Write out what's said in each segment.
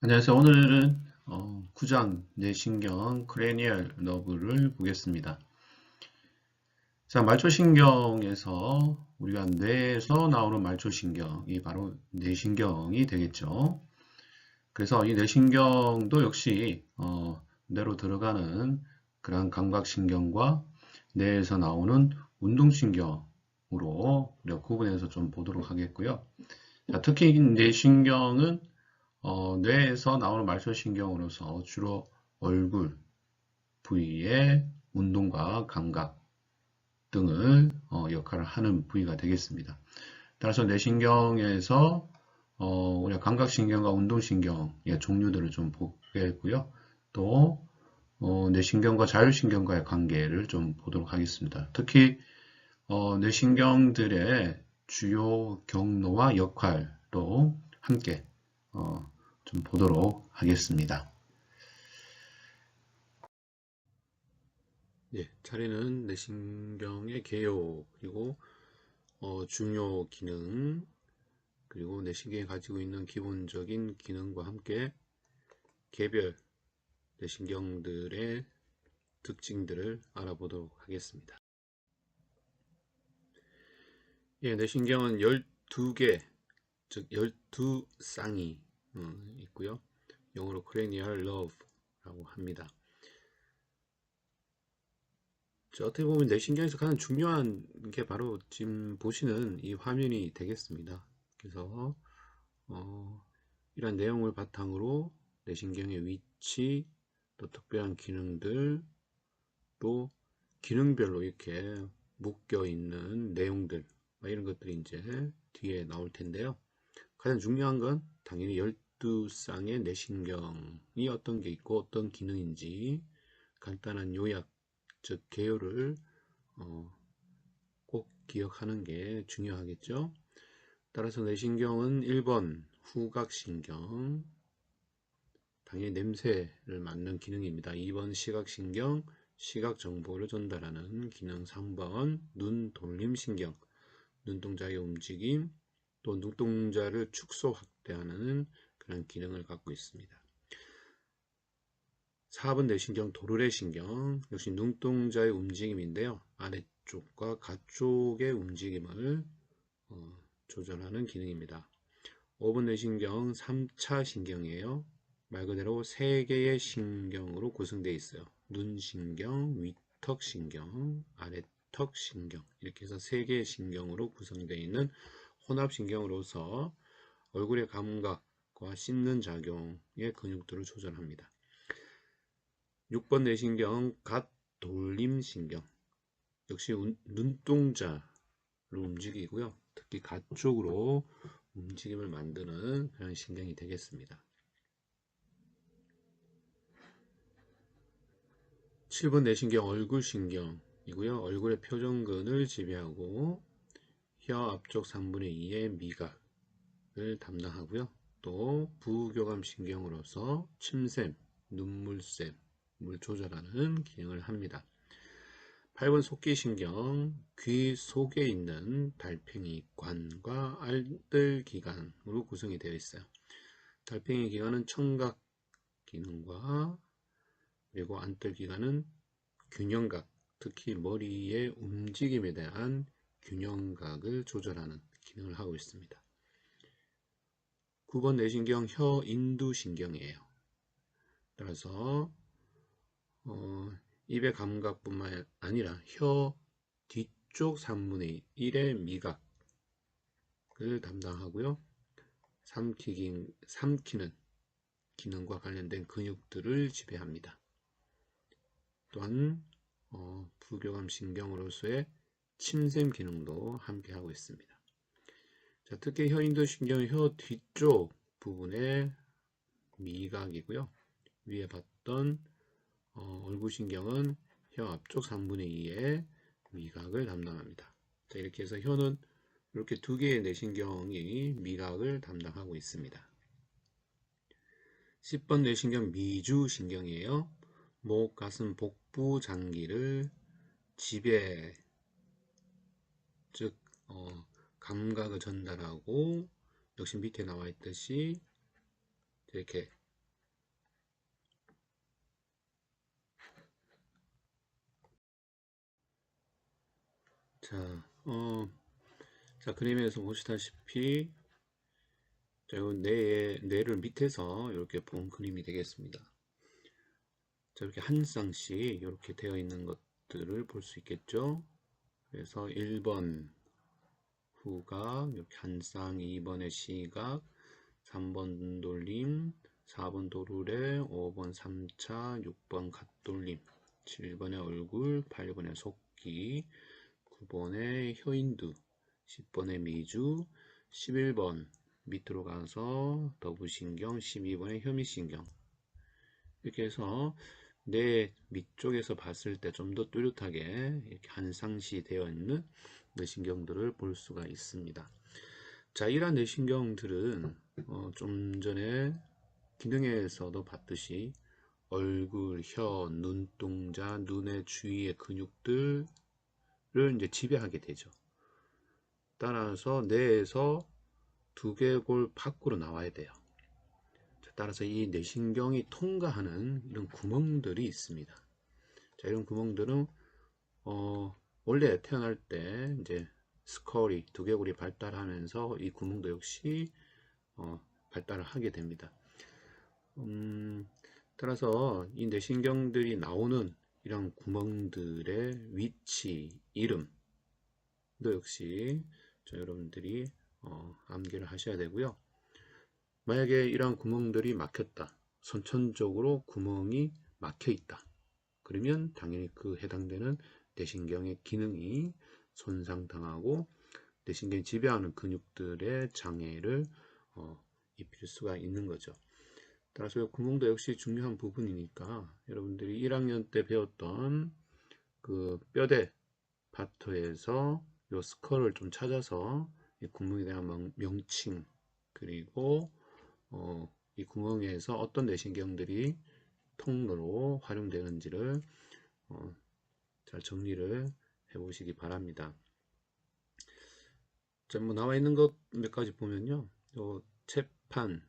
안녕하세요. 오늘은 9장 뇌신경 크레니얼 너브를 보겠습니다. 자, 말초신경에서 우리가 뇌에서 나오는 말초신경이 바로 뇌신경이 되겠죠. 그래서 이 뇌신경도 역시 뇌로 들어가는 그런 감각신경과 뇌에서 나오는 운동신경으로 우리가 구분해서 좀 보도록 하겠고요. 자, 특히 뇌신경은 뇌에서 나오는 말초신경으로서 주로 얼굴 부위의 운동과 감각 등을 역할을 하는 부위가 되겠습니다. 따라서 뇌신경에서 우리가 감각신경과 운동신경의 종류들을 좀 보겠고요. 또 뇌신경과 자율신경과의 관계를 좀 보도록 하겠습니다. 특히 뇌신경들의 주요 경로와 역할도 함께 좀 보도록 하겠습니다. 예, 차례는 뇌신경의 개요, 그리고 중요 기능, 그리고 뇌신경이 가지고 있는 기본적인 기능과 함께 개별 뇌신경들의 특징들을 알아보도록 하겠습니다. 예, 뇌신경은 12개, 즉 12쌍이 있고요. 영어로 cranial nerve라고 합니다. 어떻게 보면 뇌신경에서 가장 중요한 게 바로 지금 보시는 이 화면이 되겠습니다. 그래서 이런 내용을 바탕으로 뇌신경의 위치, 또 특별한 기능들, 또 기능별로 이렇게 묶여 있는 내용들, 이런 것들이 이제 뒤에 나올 텐데요. 가장 중요한 건 당연히 12쌍의 뇌신경이 어떤 게 있고 어떤 기능인지 간단한 요약, 즉 개요를 꼭 기억하는 게 중요하겠죠. 따라서 뇌신경은 1번 후각신경, 당연히 냄새를 맡는 기능입니다. 2번 시각신경, 시각 정보를 전달하는 기능. 3번 눈돌림신경, 눈동자의 움직임, 또 눈동자를 축소 확대하는 그런 기능을 갖고 있습니다. 4번 뇌신경 도르래신경, 역시 눈동자의 움직임인데요. 아래쪽과 가쪽의 움직임을 조절하는 기능입니다. 5번 뇌신경 3차 신경이에요. 말 그대로 3개의 신경으로 구성되어 있어요. 눈신경, 위턱신경, 아래턱신경, 이렇게 해서 3개의 신경으로 구성되어 있는 혼합신경으로서 얼굴의 감각과 씻는 작용의 근육들을 조절합니다. 6번 뇌신경 갓돌림신경, 역시 눈동자를 움직이고요. 특히 가쪽으로 움직임을 만드는 그런 신경이 되겠습니다. 7번 뇌신경 얼굴신경이고요. 얼굴의 표정근을 지배하고 혀 앞쪽 3분의 2의 미각을 담당하고요. 또 부교감신경으로서 침샘, 눈물샘을 조절하는 기능을 합니다. 8번 속기신경, 귀 속에 있는 달팽이 관과 알뜰기관으로 구성이 되어 있어요. 달팽이 기관은 청각 기능과 그리고 안뜰기관은 균형각, 특히 머리의 움직임에 대한 균형각을 조절하는 기능을 하고 있습니다. 9번 뇌신경 혀인두신경이에요. 따라서 입의 감각뿐만 아니라 혀 뒤쪽 3분의 1의 미각을 담당하고요. 삼키는 기능과 관련된 근육들을 지배합니다. 또한 부교감 신경으로서의 침샘 기능도 함께 하고 있습니다. 자, 특히 혀인두 신경은 혀 뒤쪽 부분의 미각이고요. 위에 봤던 얼굴 신경은 혀 앞쪽 3분의 2의 미각을 담당합니다. 자, 이렇게 해서 혀는 이렇게 2개의 뇌신경이 미각을 담당하고 있습니다. 10번 뇌신경 미주신경이에요. 목, 가슴, 복부 장기를 지배, 즉 감각을 전달하고, 역시 밑에 나와 있듯이 이렇게 자, 그림에서 보시다시피, 자, 요 뇌를 밑에서 이렇게 본 그림이 되겠습니다. 자, 이렇게 한 쌍씩 이렇게 되어 있는 것들을 볼 수 있겠죠. 그래서 1번 후각, 이렇게 한 쌍, 2번의 시각, 3번 돌림, 4번 도르래, 5번 3차, 6번 갓돌림, 7번의 얼굴, 8번의 속기, 9번의 효인두, 10번의 미주, 11번 밑으로 가서 더부신경, 12번의 혐의신경. 이렇게 해서 뇌 밑쪽에서 봤을 때 좀 더 뚜렷하게 이렇게 한 쌍시 되어 있는 뇌신경들을 볼 수가 있습니다. 자, 이러한 뇌신경들은 좀 전에 기능에서도 봤듯이 얼굴, 혀, 눈동자, 눈의 주위의 근육들을 이제 지배하게 되죠. 따라서 뇌에서 두개골 밖으로 나와야 돼요. 따라서 이 뇌신경이 통과하는 이런 구멍들이 있습니다. 자, 이런 구멍들은 원래 태어날 때 이제 스컬이 두개골이 발달하면서 이 구멍도 역시 발달을 하게 됩니다. 따라서 이 뇌신경들이 나오는 이런 구멍들의 위치, 이름도 역시 여러분들이 암기를 하셔야 되고요. 만약에 이러한 구멍들이 막혔다, 선천적으로 구멍이 막혀 있다, 그러면 당연히 그 해당되는 뇌신경의 기능이 손상당하고 뇌신경이 지배하는 근육들의 장애를 입힐 수가 있는 거죠. 따라서 구멍도 역시 중요한 부분이니까 여러분들이 1학년 때 배웠던 그 뼈대 파트에서 요 스컬을 좀 찾아서 이 구멍에 대한 명칭, 그리고 이 구멍에서 어떤 뇌신경들이 통로로 활용되는지를 잘 정리를 해 보시기 바랍니다. 자, 뭐 나와 있는 것 몇 가지 보면요, 요 채판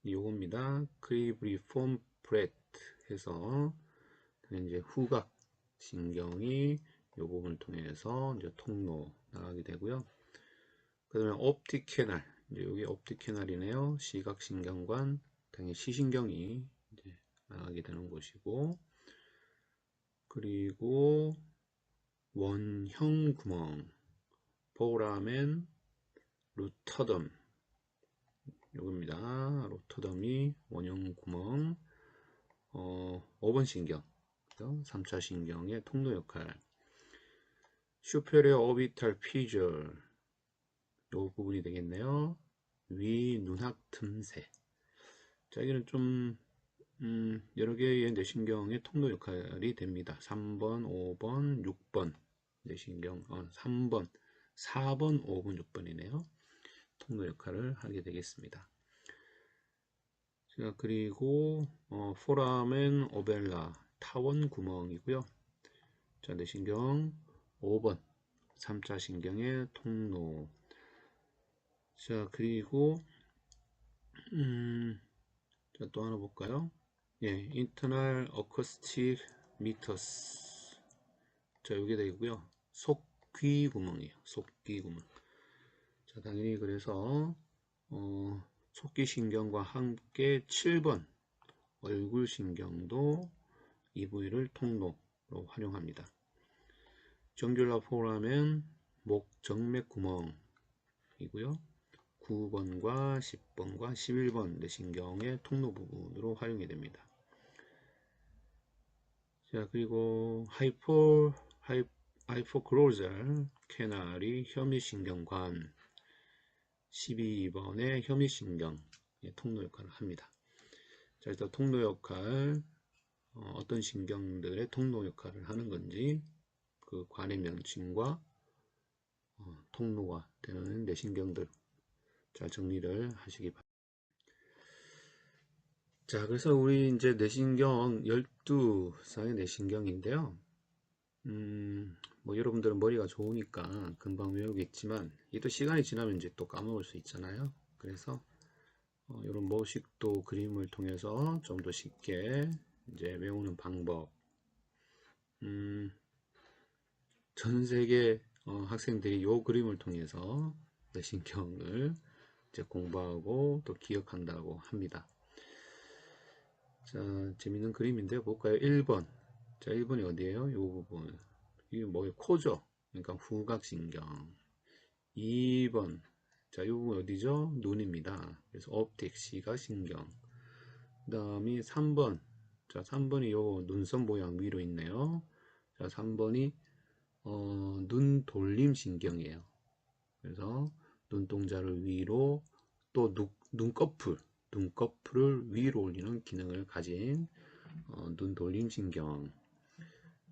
요겁니다. 크리브리폼 브레트 해서 이제 후각 신경이 요 부분을 통해서 이제 통로 나가게 되고요. 그 다음에 옵틱 캐날, 이제 여기 옵틱 캐날이네요. 시각 신경관, 당연히 시신경이 이제 나가게 되는 곳이고, 그리고 원형 구멍, 포라멘 루터덤, 요겁니다. 루터덤이 원형 구멍, 5번 신경, 3차 신경의 통로 역할, 슈페리어 오비탈 피절, 요 부분이 되겠네요. 위 눈학 틈새. 자, 여기는 좀 여러 개의 뇌신경의 통로 역할이 됩니다. 3번, 5번, 6번 뇌신경, 3번, 4번, 5번, 6번이네요. 통로 역할을 하게 되겠습니다. 자, 그리고 포라멘 오벨라 타원 구멍이고요. 자, 뇌신경 5번 3차 신경의 통로. 자, 그리고 자, 또 하나 볼까요? 예, internal acoustic meters. 자, 여기 되고요. 속귀 구멍이에요. 속귀 구멍. 자, 당연히 그래서 속귀 신경과 함께 7번 얼굴 신경도 이 부위를 통로로 활용합니다. 정귤라 포라멘 목 정맥 구멍이고요. 9번과 10번과 11번 뇌신경의 통로 부분으로 활용이 됩니다. 자, 그리고 하이포클로잘 캐날이 혐의신경관, 12번의 혐의신경의 통로 역할을 합니다. 자, 일단 통로 역할, 어떤 신경들의 통로 역할을 하는 건지 그 관의 명칭과 통로가 되는 뇌신경들 잘 정리를 하시기 바랍니다. 자, 그래서 우리 이제 뇌신경 12쌍의 뇌신경인데요. 뭐 여러분들은 머리가 좋으니까 금방 외우겠지만 이또 시간이 지나면 이제 또 까먹을 수 있잖아요. 그래서 이런 모식도 그림을 통해서 좀 더 쉽게 이제 외우는 방법. 전 세계 학생들이 요 그림을 통해서 뇌신경을 이제 공부하고 또 기억한다고 합니다. 자, 재밌는 그림인데 볼까요? 1번. 자, 1번이 어디예요? 요 부분. 이게 뭐예요? 코죠? 그러니까 후각신경. 2번. 자, 이 부분 어디죠? 눈입니다. 그래서 옵틱, 시각신경. 그 다음이 3번. 자, 3번이 요 눈썹 모양 위로 있네요. 자, 3번이 눈 돌림 신경이에요. 그래서 눈동자를 위로 또 눈꺼풀을 위로 올리는 기능을 가진 눈 돌림 신경.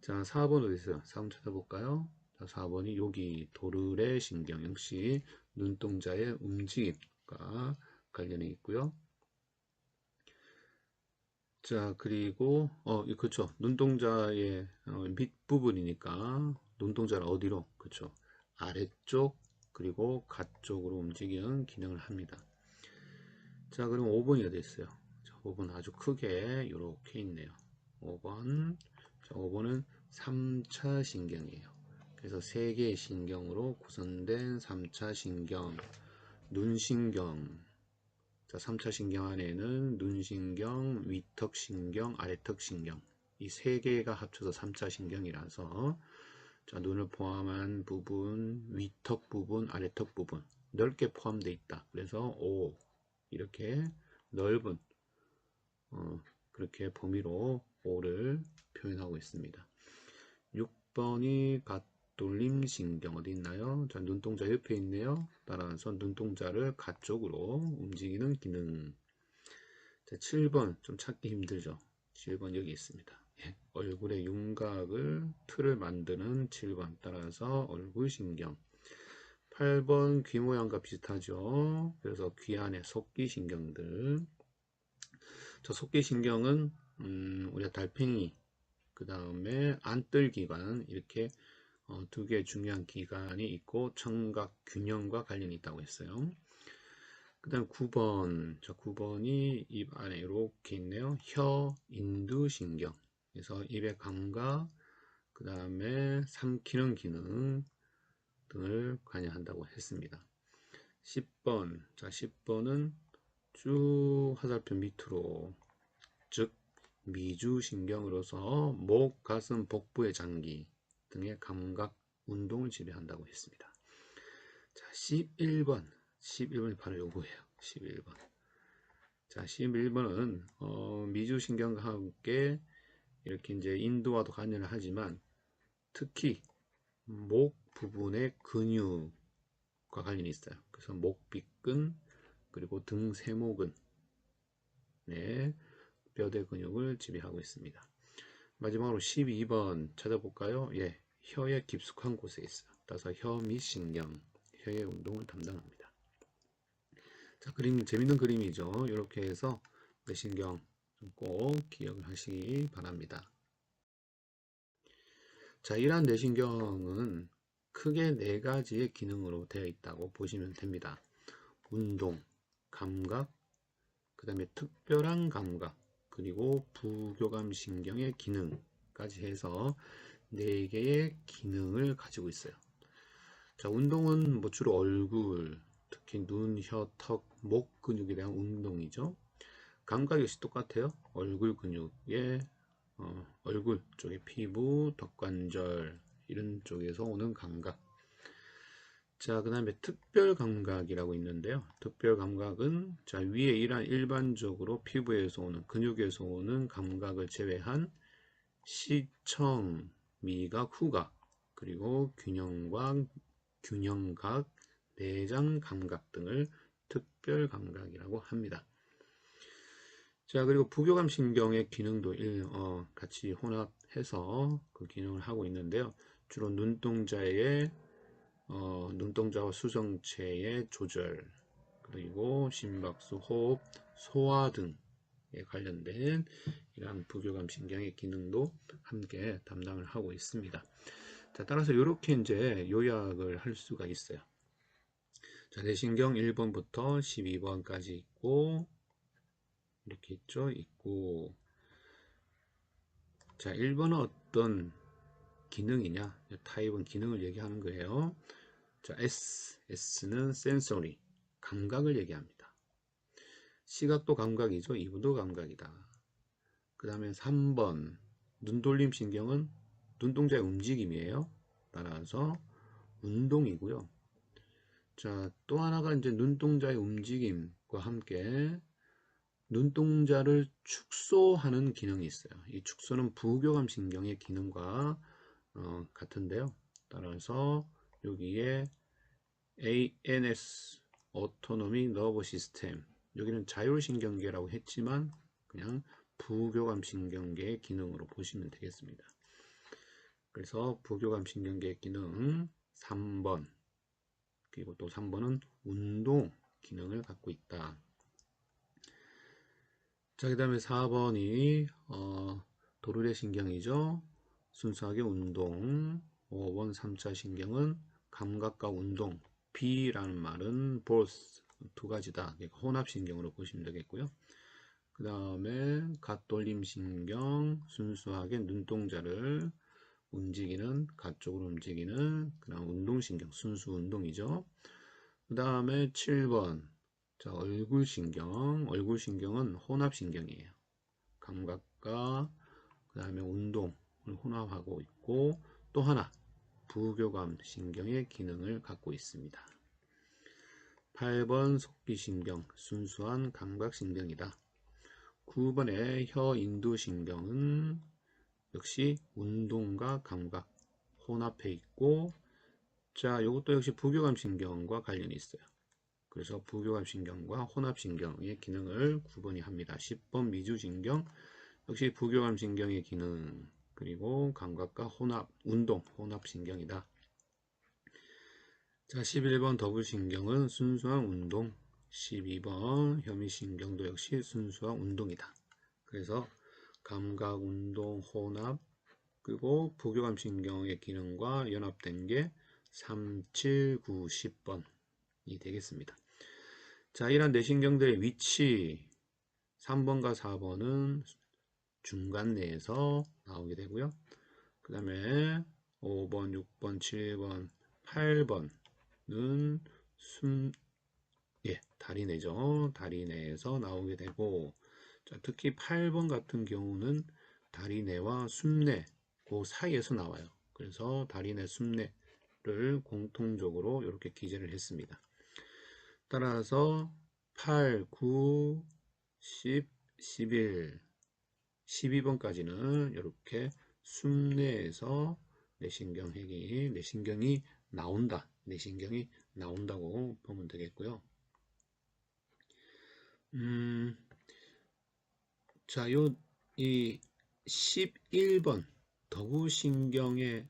자, 4번 어디 있어요? 4번 찾아볼까요? 자, 4번이 여기 도르래 신경 역시 눈동자의 움직임과 관련이 있고요. 자, 그리고 그렇죠. 눈동자의 밑부분이니까 눈동자를 어디로? 그렇죠. 아래쪽 그리고 가쪽으로 움직이는 기능을 합니다. 자, 그럼 5번이 어디 있어요? 자, 5번 아주 크게 이렇게 있네요. 5번. 자, 5번은 3차 신경이에요. 그래서 3개의 신경으로 구성된 3차 신경, 눈신경. 자, 3차 신경 안에는 눈신경, 위턱신경, 아래턱신경. 이 3개가 합쳐서 3차 신경이라서 자, 눈을 포함한 부분, 위턱 부분, 아래턱 부분 넓게 포함되어 있다. 그래서 5 이렇게 넓은 그렇게 범위로 5를 표현하고 있습니다. 6번이 갓돌림 신경 어디 있나요? 자, 눈동자 옆에 있네요. 따라서 눈동자를 가쪽으로 움직이는 기능. 자, 7번 좀 찾기 힘들죠. 7번 여기 있습니다. 예, 얼굴의 윤곽을 틀을 만드는 7번 따라서 얼굴신경. 8번 귀 모양과 비슷하죠. 그래서 귀 안에 속기신경들. 저 속기신경은 우리가 달팽이 그 다음에 안뜰기관 이렇게 두 개의 중요한 기관이 있고 청각 균형과 관련이 있다고 했어요. 그 다음 9번. 자, 9번이 입 안에 이렇게 있네요. 혀 인두신경. 그래서 입의 감각, 그 다음에 삼키는 기능 등을 관여한다고 했습니다. 10번. 자, 10번은 쭉 화살표 밑으로, 즉, 미주신경으로서 목, 가슴, 복부의 장기 등의 감각 운동을 지배한다고 했습니다. 자, 11번. 11번이 바로 요거예요. 11번. 자, 11번은 미주신경과 함께 이렇게 이제 인두와도 관여를 하지만 특히 목 부분의 근육과 관련이 있어요. 그래서 목비근 그리고 등 세모근 네, 뼈대 근육을 지배하고 있습니다. 마지막으로 12번 찾아볼까요? 예, 혀의 깊숙한 곳에 있어요. 따라서 혀밑신경, 혀의 운동을 담당합니다. 자, 그림 재밌는 그림이죠. 이렇게 해서 뇌신경 꼭 기억을 하시기 바랍니다. 자, 이러한 뇌신경은 크게 4가지의 기능으로 되어 있다고 보시면 됩니다. 운동, 감각, 그 다음에 특별한 감각, 그리고 부교감 신경의 기능까지 해서 4개의 기능을 가지고 있어요. 자, 운동은 뭐 주로 얼굴, 특히 눈, 혀, 턱, 목 근육에 대한 운동이죠. 감각 역시 똑같아요. 얼굴 근육에 얼굴 쪽의 피부, 턱관절 이런 쪽에서 오는 감각. 자, 그 다음에 특별 감각이라고 있는데요. 특별 감각은 자, 위에 일반적으로 피부에서 오는 근육에서 오는 감각을 제외한 시청, 미각, 후각, 그리고 균형각, 내장 감각 등을 특별 감각이라고 합니다. 자, 그리고 부교감 신경의 기능도 같이 혼합해서 그 기능을 하고 있는데요. 주로 눈동자와 수성체의 조절, 그리고 심박수, 호흡, 소화 등에 관련된 이러한 부교감 신경의 기능도 함께 담당을 하고 있습니다. 자, 따라서 이렇게 이제 요약을 할 수가 있어요. 자, 뇌신경 1번부터 12번까지 있고, 이렇게 있죠? 있고. 자, 1번은 어떤 기능이냐? 타입은 기능을 얘기하는 거예요. 자, S는 sensory, 감각을 얘기합니다. 시각도 감각이죠. 이분도 감각이다. 그 다음에 3번 눈돌림 신경은 눈동자의 움직임이에요. 따라서 운동이고요. 자, 또 하나가 이제 눈동자의 움직임과 함께 눈동자를 축소하는 기능이 있어요. 이 축소는 부교감 신경의 기능과 같은데요. 따라서 여기에 ANS, Autonomic Nervous System, 여기는 자율신경계라고 했지만 그냥 부교감 신경계의 기능으로 보시면 되겠습니다. 그래서 부교감 신경계의 기능 3번, 그리고 또 3번은 운동 기능을 갖고 있다. 자, 그 다음에 4번이 도르래 신경이죠. 순수하게 운동. 5번 3차 신경은 감각과 운동. B라는 말은 both, 두 가지다. 그러니까 혼합신경으로 보시면 되겠고요. 그 다음에 갓돌림 신경, 순수하게 눈동자를 움직이는, 갓 쪽으로 움직이는 그런 운동신경, 순수 운동이죠. 그 다음에 7번, 자, 얼굴신경은 혼합신경이에요. 감각과 그 다음에 운동을 혼합하고 있고, 또 하나 부교감 신경의 기능을 갖고 있습니다. 8번 속기신경, 순수한 감각신경이다. 9번의 혀인두신경은 역시 운동과 감각 혼합해 있고, 자, 이것도 역시 부교감 신경과 관련이 있어요. 그래서 부교감 신경과 혼합 신경의 기능을 구분이 합니다. 10번 미주신경 역시 부교감 신경의 기능, 그리고 감각과 혼합, 운동, 혼합 신경이다. 자, 11번 더블신경은 순수한 운동, 12번 혐의신경도 역시 순수한 운동이다. 그래서 감각, 운동, 혼합, 그리고 부교감 신경의 기능과 연합된 게 3, 7, 9, 10번이 되겠습니다. 자, 이런 뇌신경들의 위치 3번과 4번은 중간 뇌에서 나오게 되고요. 그 다음에 5번, 6번, 7번, 8번은 다리뇌죠. 다리뇌에서 나오게 되고, 자, 특히 8번 같은 경우는 다리뇌와 숨뇌 그 사이에서 나와요. 그래서 다리뇌, 숨뇌를 공통적으로 이렇게 기재를 했습니다. 따라서 8, 9, 10, 11, 12번까지는 이렇게 숨뇌에서 뇌신경이 나온다. 뇌신경이 나온다고 보면 되겠고요. 자, 이 11번 더부신경의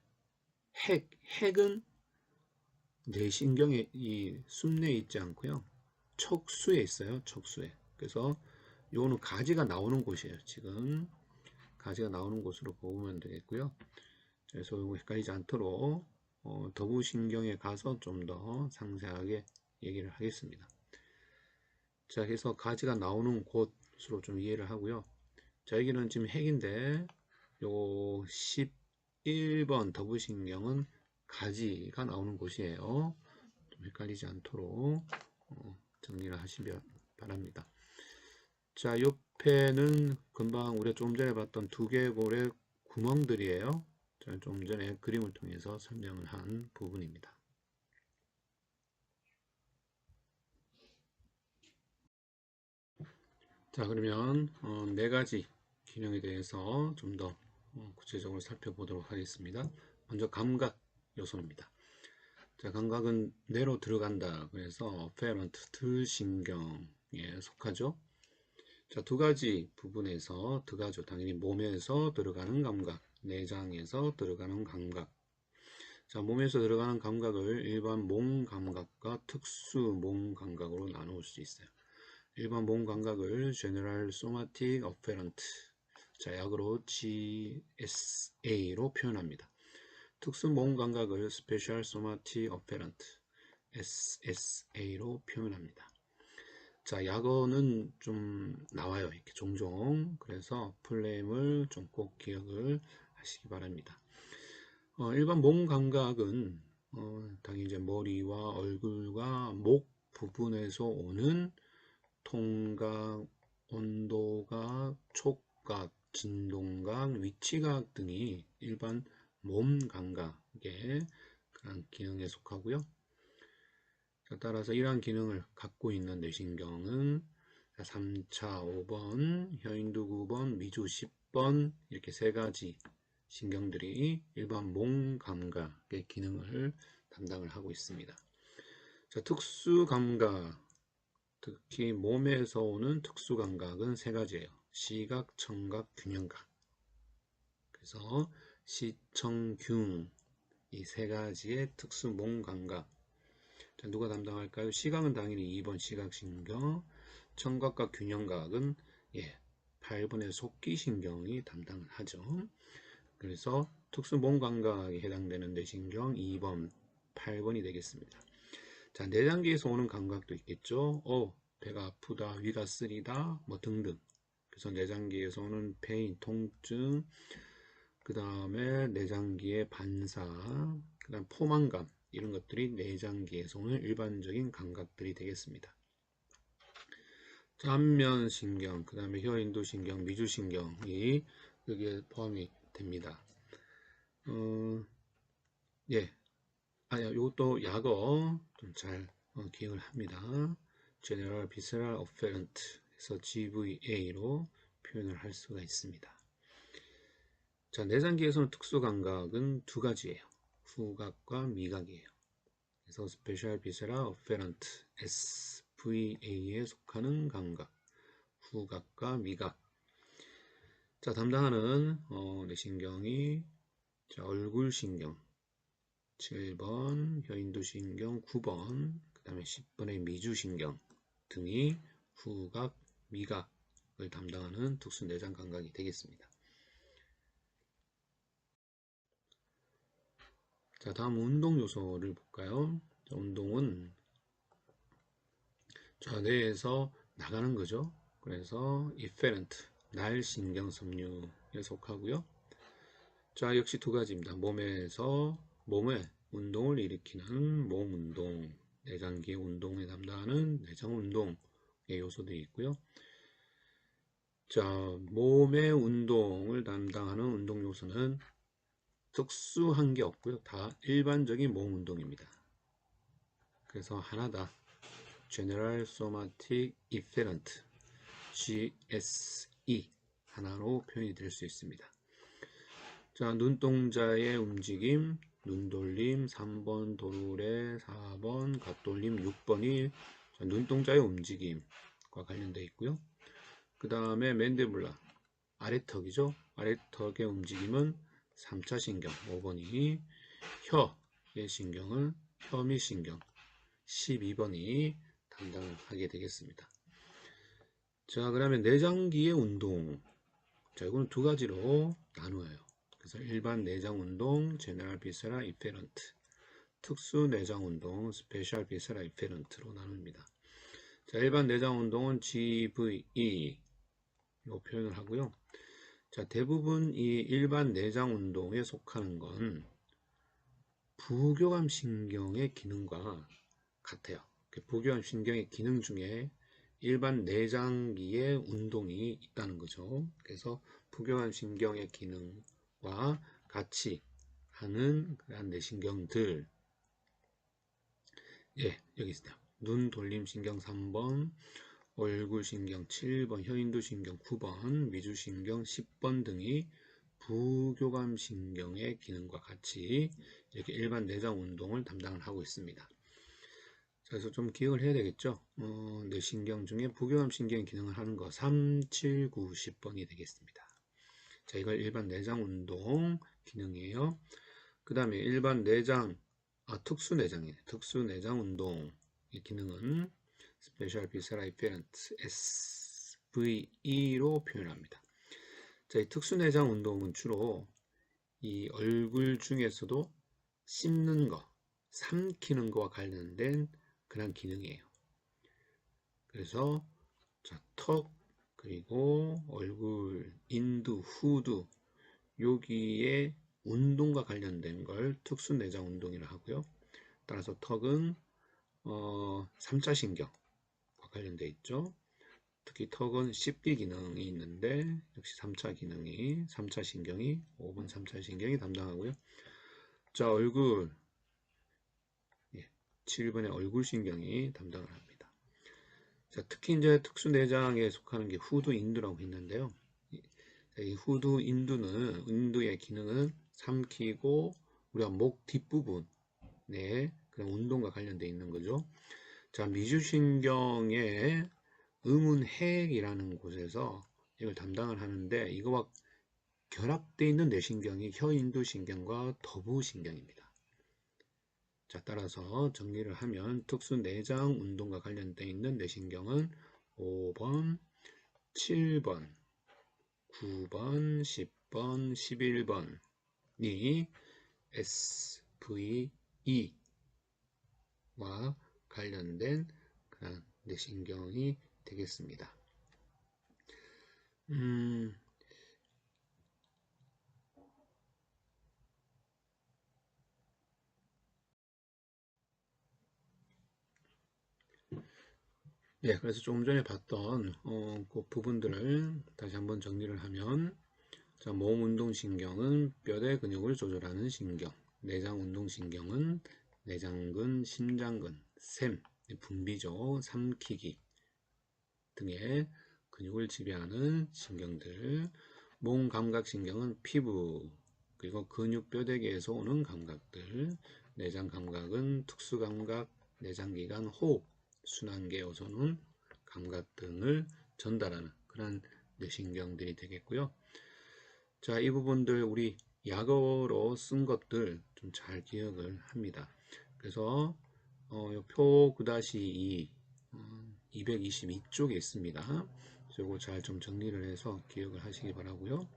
핵은 뇌신경의 이 숨뇌에 있지 않고요. 척수에 있어요. 척수에. 그래서 요거는 가지가 나오는 곳이에요. 지금 가지가 나오는 곳으로 보면 되겠고요. 그래서 이거 헷갈리지 않도록 더부신경에 가서 좀 더 상세하게 얘기를 하겠습니다. 자, 그래서 가지가 나오는 곳으로 좀 이해를 하고요. 자, 여기는 지금 핵인데 요 11번 더부신경은 가지가 나오는 곳이에요. 좀 헷갈리지 않도록 정리를 하시면 바랍니다. 자, 옆에는 금방 우리가 좀 전에 봤던 두개골의 구멍들이에요. 자, 좀 전에 그림을 통해서 설명을 한 부분입니다. 자, 그러면 네 가지 기능에 대해서 좀 더 구체적으로 살펴보도록 하겠습니다. 먼저 감각 요소입니다. 자, 감각은 뇌로 들어간다. 그래서 afferent, 들신경에 속하죠. 자, 두 가지 부분에서 들어가죠. 당연히 몸에서 들어가는 감각, 내장에서 들어가는 감각. 자, 몸에서 들어가는 감각을 일반 몸 감각과 특수 몸 감각으로 나눌 수 있어요. 일반 몸 감각을 General Somatic Afferent, 자, 약으로 GSA로 표현합니다. 특수 몸 감각을 Special Somatic Afferent, SSA로 표현합니다. 자, 약어는 좀 나와요. 이렇게 종종. 그래서 플레임을 좀 꼭 기억을 하시기 바랍니다. 일반 몸 감각은 당연히 이제 머리와 얼굴과 목 부분에서 오는 통각, 온도각, 촉각, 진동각, 위치각 등이 일반 몸 감각의 그런 기능에 속하고요. 따라서 이러한 기능을 갖고 있는 뇌신경은 3차 5번, 혀인두 9번, 미주 10번 이렇게 세 가지 신경들이 일반 몸 감각의 기능을 담당을 하고 있습니다. 자, 특수 감각, 특히 몸에서 오는 특수 감각은 세 가지예요. 시각, 청각, 균형각. 그래서 시청균 이 세 가지의 특수 몸 감각. 자, 누가 담당할까요? 시각은 당연히 2번 시각신경, 청각과 균형각은 8번의 속기신경이 담당을 하죠. 그래서 특수 몸 감각에 해당되는 뇌신경 2번, 8번이 되겠습니다. 자, 내장기에서 오는 감각도 있겠죠. 배가 아프다, 위가 쓰리다, 뭐 등등. 그래서 내장기에서 오는 페인, 통증, 그 다음에 내장기의 반사, 그 다음 포만감 이런 것들이 내장기에서 오는 일반적인 감각들이 되겠습니다. 자, 안면신경, 그 다음에 혀인두신경, 미주신경이 여기에 포함이 됩니다. 이것도 약어 좀 잘 기억을 합니다. General Visceral Afferent 해서 GVA로 표현을 할 수가 있습니다. 자, 내장기에서는 특수 감각은 두 가지예요. 후각과 미각이에요. 그래서 Special Visceral Afferent SVA에 속하는 감각, 후각과 미각. 자, 담당하는 뇌신경이 얼굴신경 7번, 혀인두신경 9번, 그 다음에 10번의 미주신경 등이 후각, 미각을 담당하는 특수 내장 감각이 되겠습니다. 자, 다음 운동 요소를 볼까요? 자, 운동은 뇌에서 나가는 거죠. 그래서 efferent, 날신경 섬유에 속하고요. 자, 역시 두 가지입니다. 몸에 운동을 일으키는 몸 운동, 내장기의 운동에 담당하는 내장 운동의 요소들이 있고요. 자, 몸의 운동을 담당하는 운동 요소는 특수한 게 없고요. 다 일반적인 몸 운동입니다. 그래서 하나다. General Somatic Efferent, GSE 하나로 표현이 될 수 있습니다. 자, 눈동자의 움직임, 눈돌림 3번, 도르래 4번, 갓돌림 6번이 눈동자의 움직임과 관련되어 있고요. 그 다음에 맨디블라, 아래턱이죠. 아래턱의 움직임은 3차 신경 5번이, 혀의 신경은 혀미신경 12번이 담당을 하게 되겠습니다. 자, 그러면 내장기의 운동. 자, 이거는 두 가지로 나누어요. 그래서 일반 내장 운동, General Visceral Efferent, 특수 내장 운동, Special Visceral Efferent로 나눕니다. 자, 일반 내장 운동은 GVE 로 표현을 하고요. 자, 대부분 이 일반 내장 운동에 속하는 건 부교감 신경의 기능과 같아요. 부교감 신경의 기능 중에 일반 내장기의 운동이 있다는 거죠. 그래서 부교감 신경의 기능과 같이 하는 그런 뇌신경들, 여기 있습니다. 눈 돌림 신경 3번, 얼굴신경 7번, 혀인두신경 9번, 미주신경 10번 등이 부교감신경의 기능과 같이 이렇게 일반 내장 운동을 담당을 하고 있습니다. 그래서 좀 기억을 해야 되겠죠. 뇌신경 중에 부교감신경의 기능을 하는 거 3, 7, 9, 10번이 되겠습니다. 자, 이걸 일반 내장 운동 기능이에요. 그 다음에 일반 내장, 특수 내장이에요. 특수 내장 운동의 기능은 Special Visceral Efferent SVE로 표현합니다. 자, 이 특수내장 운동은 주로 이 얼굴 중에서도 씹는 거, 삼키는 거와 관련된 그런 기능이에요. 그래서 자, 턱, 그리고 얼굴, 인두, 후두 여기에 운동과 관련된 걸 특수내장 운동이라 하고요. 따라서 턱은 3차 신경과 관련되어 있죠. 특히 턱은 씹기 기능이 있는데 역시 3차 신경이 5번 3차 신경이 담당하고요. 자, 얼굴 7번의 얼굴 신경이 담당을 합니다. 자, 특히 이제 특수내장에 속하는 게 후두 인두라고 있는데요. 이 후두 인두의 기능은 삼키고 우리가 목 뒷부분에 그런 운동과 관련되어 있는 거죠. 자, 미주신경의 음운핵이라는 곳에서 이걸 담당을 하는데 이거와 결합되어 있는 뇌신경이 혀인두신경과 더부신경입니다. 자, 따라서 정리를 하면 특수내장 운동과 관련되어 있는 뇌신경은 5번, 7번, 9번, 10번, 11번이 SVE와 관련된 그런 뇌신경이 되겠습니다. 네, 그래서 조금 전에 봤던 그 부분들을 다시 한번 정리를 하면, 자, 모음 운동신경은 뼈대 근육을 조절하는 신경, 내장 운동신경은 내장근, 심장근, 샘, 분비죠, 삼키기 등의 근육을 지배하는 신경들, 몸 감각신경은 피부, 그리고 근육 뼈대계에서 오는 감각들, 내장 감각은 특수감각, 내장기관, 호흡, 순환계에서 오는 감각 등을 전달하는 그런 뇌신경들이 되겠고요. 자, 이 부분들 우리 약어로 쓴 것들 좀 잘 기억을 합니다. 그래서 표 9-2 222쪽에 있습니다. 이거 잘 좀 정리를 해서 기억을 하시기 바라고요.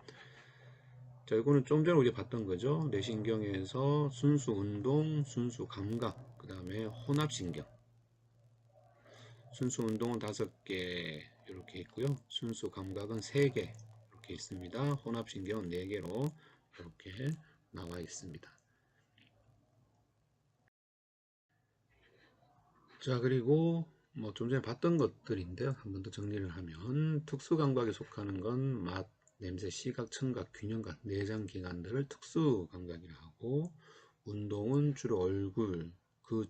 자, 이거는 좀 전에 우리 봤던 거죠. 뇌신경에서 순수 운동, 순수 감각, 그 다음에 혼합신경. 순수 운동은 5개 이렇게 있고요. 순수 감각은 3개 이렇게 있습니다. 혼합신경은 4개로 이렇게 나와 있습니다. 자, 그리고 뭐 좀 전에 봤던 것들인데요. 한 번 더 정리를 하면 특수감각에 속하는 건 맛, 냄새, 시각, 청각, 균형각, 내장 기관들을 특수감각이라 하고, 운동은 주로 얼굴, 그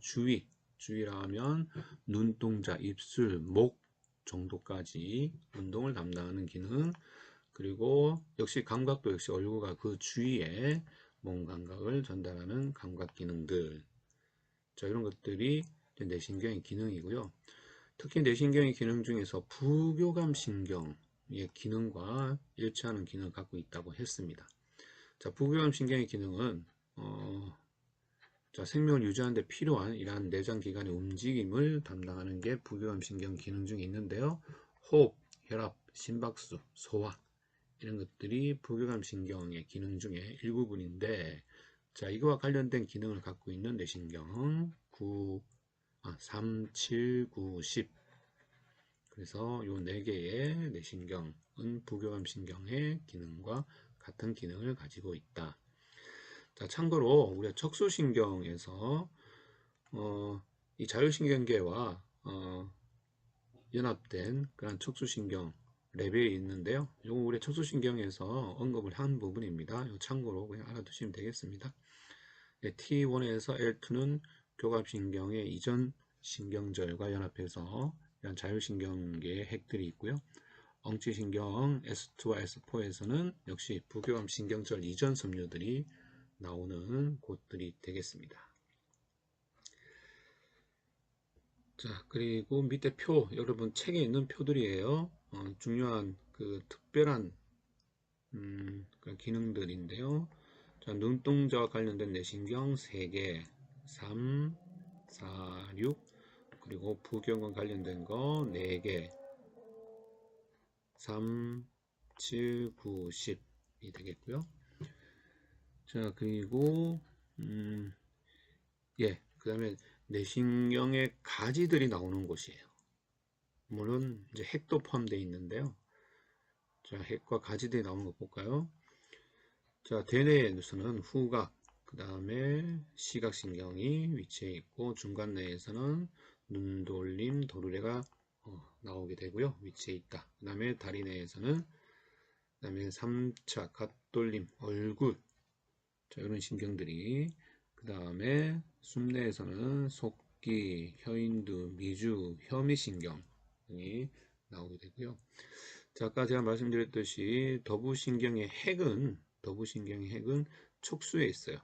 주위라 하면 눈동자, 입술, 목 정도까지 운동을 담당하는 기능, 그리고 역시 감각도 역시 얼굴과 그 주위에 몸 감각을 전달하는 감각 기능들. 자, 이런 것들이 뇌신경의 기능이고요. 특히 뇌신경의 기능 중에서 부교감 신경의 기능과 일치하는 기능을 갖고 있다고 했습니다. 자, 부교감 신경의 기능은 자, 생명을 유지하는 데 필요한 이러한 내장 기관의 움직임을 담당하는 게 부교감 신경 기능 중에 있는데요. 호흡, 혈압, 심박수, 소화 이런 것들이 부교감 신경의 기능 중에 일부분인데, 자, 이거와 관련된 기능을 갖고 있는 뇌신경 3, 7, 9, 10. 그래서 요 4개의 뇌신경은 부교감 신경의 기능과 같은 기능을 가지고 있다. 자, 참고로 우리가 척수신경에서 이 자율신경계와 연합된 그런 척수신경 레벨이 있는데요. 요거 우리 척수신경에서 언급을 한 부분입니다. 요 참고로 그냥 알아두시면 되겠습니다. 네, T1에서 L2는 교감신경의 이전 신경절과 연합해서 이런 자율신경계의 핵들이 있고요. 엉치신경 S2와 S4에서는 역시 부교감 신경절 이전 섬유들이 나오는 곳들이 되겠습니다. 자, 그리고 밑에 표, 여러분 책에 있는 표들이에요. 중요한 그 특별한 그런 기능들인데요. 자, 눈동자와 관련된 뇌신경 3개, 3, 4, 6, 그리고 부경과 관련된 거 4개, 3, 7, 9, 10이 되겠고요. 자, 그리고 그 다음에 뇌신경의 가지들이 나오는 곳이에요. 물론 이제 핵도 포함되어 있는데요. 자, 핵과 가지들이 나오는 거 볼까요? 자, 대뇌에서는 후각, 그 다음에 시각신경이 위치해 있고, 중간 뇌에서는 눈돌림, 도르래가 나오게 되고요. 위치해 있다. 그 다음에 다리 내에서는, 그 다음에 3차, 갓돌림, 얼굴, 자, 이런 신경들이, 그 다음에 숨내에서는 속기, 혀인두, 미주, 혀미신경 이 나오게 되고요. 자, 아까 제가 말씀드렸듯이 더부신경의 핵은 촉수에 있어요.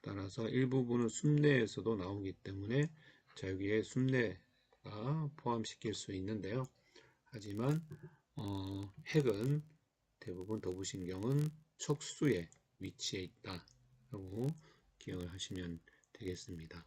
따라서 일부분은 숨내에서도 나오기 때문에 자, 여기에 숨내가 포함시킬 수 있는데요. 하지만 핵은 대부분 더부신경은 촉수에 위치해 있다라고 기억을 하시면 되겠습니다.